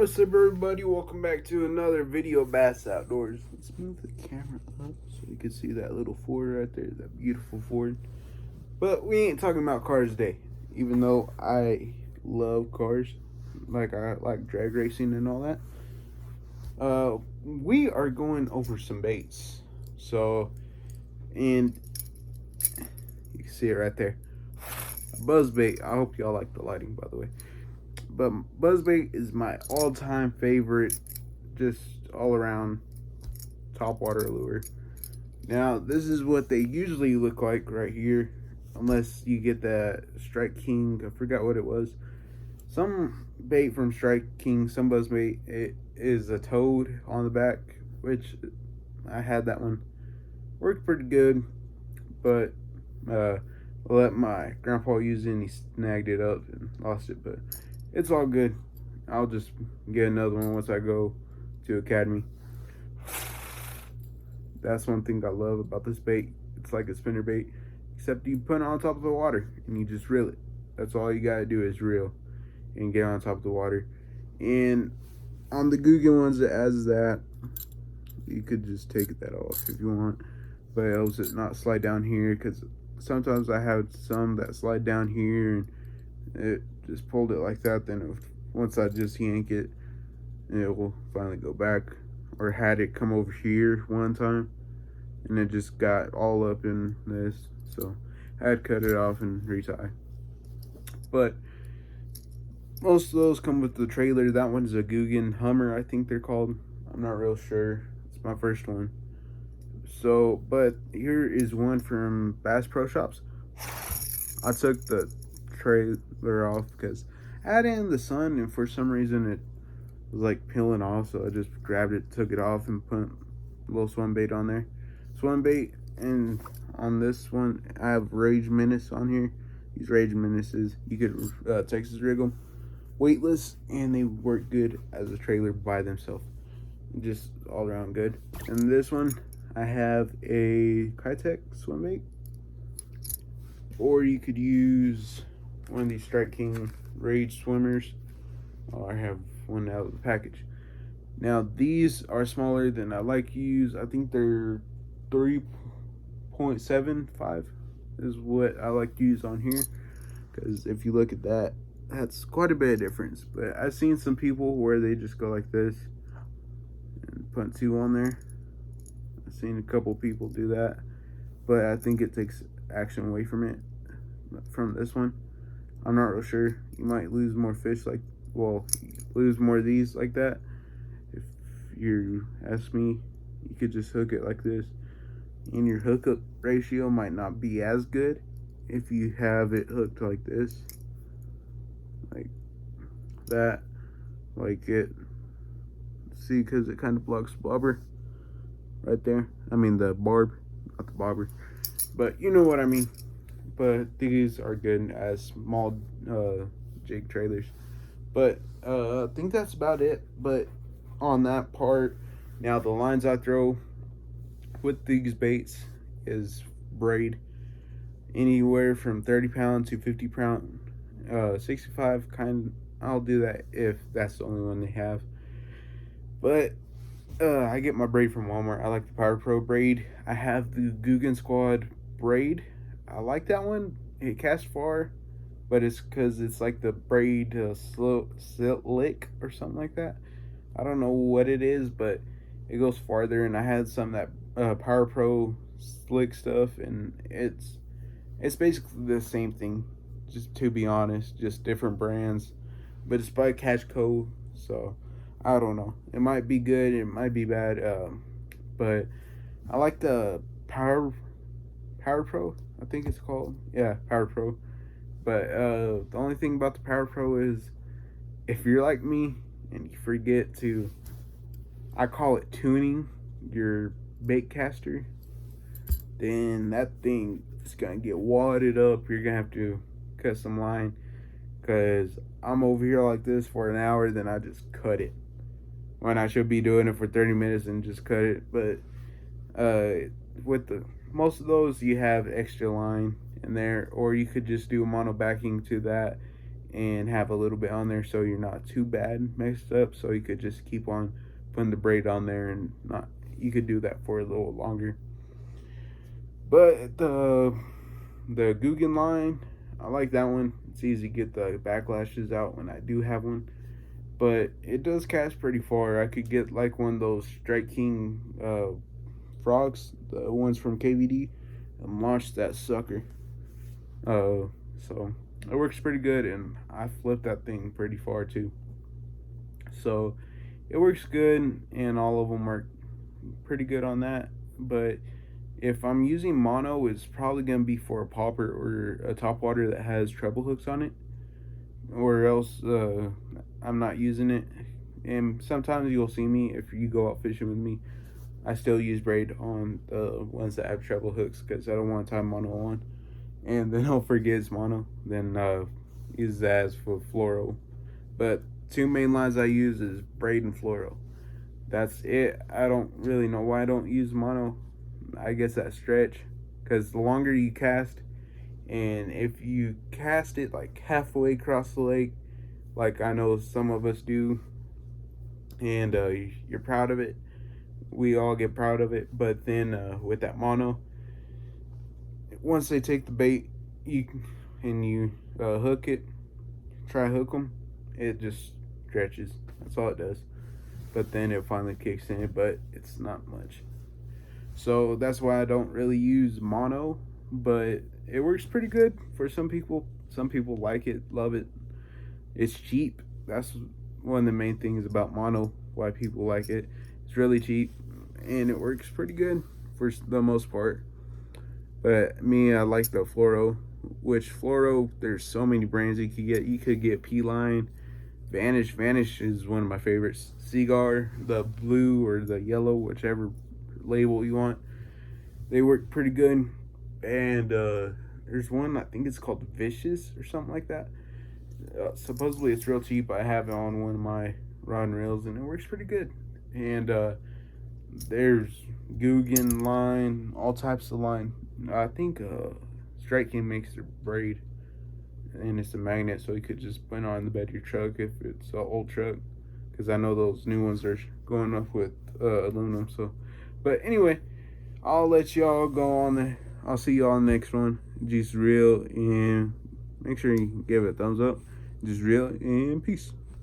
What's up, everybody? Welcome back to another video, Bass Outdoors. Let's move the camera up so you can see that little Ford right there, that beautiful Ford. But we ain't talking about cars today, even though I love cars, like I like drag racing and all that. We are going over some baits. And you can see it right there, buzz bait. I hope y'all like the lighting, by the way. But buzzbait is my all-time favorite, just all around topwater lure. Now, this is what they usually look like right here, unless you get that Strike King. I forgot what it was. Some bait from Strike King, some buzzbait, it is a toad on the back, which I had that one. Worked pretty good, but I let my grandpa use it and he snagged it up and lost it, but it's all good. I'll just get another one once I go to Academy. That's one thing I love about this bait. It's like a spinner bait, except you put it on top of the water and you just reel it. That's all you gotta do is reel and get on top of the water. And on the Googan ones that has that, you could just take that off if you want, but it helps it not slide down here, because sometimes I have some that slide down here and it just pulled it like that. Then once I just yank it, it will finally go back. Or had it come over here one time and it just got all up in this, so I had to cut it off and retie. But most of those come with the trailer. That one's a Googan Hummer, I think they're called. I'm not real sure. It's my first one. So, but here is one from Bass Pro Shops. I took the trailer off because I had it in the sun and for some reason it was like peeling off, so I just grabbed it, took it off, and put a little swim bait on there. Swim bait, and on this one I have Rage Menace on here. These Rage Menaces, you could Texas rig them weightless and they work good as a trailer by themselves, just all around good. And this one I have a Kitech swim bait, or you could use one of these Strike King Rage swimmers. I have one out of the package. Now these are smaller than I like to use. I think they're 3.75 is what I like to use on here, because if you look at that, that's quite a bit of difference. But I've seen some people where they just go like this and put two on there. I've seen a couple people do that, but I think it takes action away from it, from this one. I'm not real sure. You might lose more fish, like, well, lose more of these like that. If you ask me, you could just hook it like this, and your hookup ratio might not be as good if you have it hooked like this, like that, like it. See, because it kind of blocks bobber right there. I mean the barb, not the bobber, but you know what I mean. But these are good as small jig trailers. But I think that's about it. But on that part, now the lines I throw with these baits is braid, anywhere from 30-pound to 50-pound, 65 kind. I'll do that if that's the only one they have. But I get my braid from Walmart. I like the Power Pro braid. I have the Googan Squad braid. I like that one. It casts far, but it's because it's like the braid slick or something like that. I don't know what it is, but it goes farther. And I had some that Power Pro slick stuff, and it's basically the same thing, just to be honest, just different brands. But it's by Catch Co, so I don't know. It might be good, it might be bad. But I like the Power Pro, I think it's called. Yeah, Power Pro. But the only thing about the Power Pro is, if you're like me and you forget to, I call it tuning your bait caster, then that thing is gonna get wadded up. You're gonna have to cut some line, because I'm over here like this for an hour, then I just cut it when I should be doing it for 30 minutes and just cut it. But with the most of those, you have extra line in there, or you could just do mono backing to that and have a little bit on there so you're not too bad messed up, so you could just keep on putting the braid on there, and not, you could do that for a little longer. But the Guggen line, I like that one. It's easy to get the backlashes out when I do have one, but it does cast pretty far. I could get like one of those Strike King frogs, the ones from KVD, and launch that sucker. So it works pretty good, and I flipped that thing pretty far too. So it works good, and all of them work pretty good on that. But if I'm using mono, it's probably gonna be for a popper or a topwater that has treble hooks on it, or else I'm not using it. And sometimes you'll see me, if you go out fishing with me, I still use braid on the ones that have treble hooks because I don't want to tie mono on, and then I'll forget it's mono. Then use that as for fluoro. But two main lines I use is braid and fluoro. That's it. I don't really know why I don't use mono. I guess that stretch, because the longer you cast, and if you cast it like halfway across the lake, like I know some of us do, and you're proud of it, we all get proud of it. But then with that mono, once they take the bait, you hook it, try hook them, it just stretches. That's all it does. But then it finally kicks in, but it's not much. So that's why I don't really use mono, but it works pretty good for some people. Some people like it, love it. It's cheap. That's one of the main things about mono, why people like it. It's really cheap, and it works pretty good for the most part. But me, I like the fluoro, which fluoro, there's so many brands you could get. You could get P-Line, Vanish. Vanish is one of my favorites. Seaguar, the blue or the yellow, whichever label you want. They work pretty good. And there's one, I think it's called Vicious or something like that. Supposedly it's real cheap. I have it on one of my rod and reels, and it works pretty good. And there's Guggen line, all types of line. I think Strike King makes their braid, and it's a magnet, so you could just put it on the bed of your truck if it's an old truck, because I know those new ones are going up with aluminum. So, but anyway, I'll let y'all go on there. I'll see y'all on the next one. Just real, and make sure you give it a thumbs up. Just real, and peace.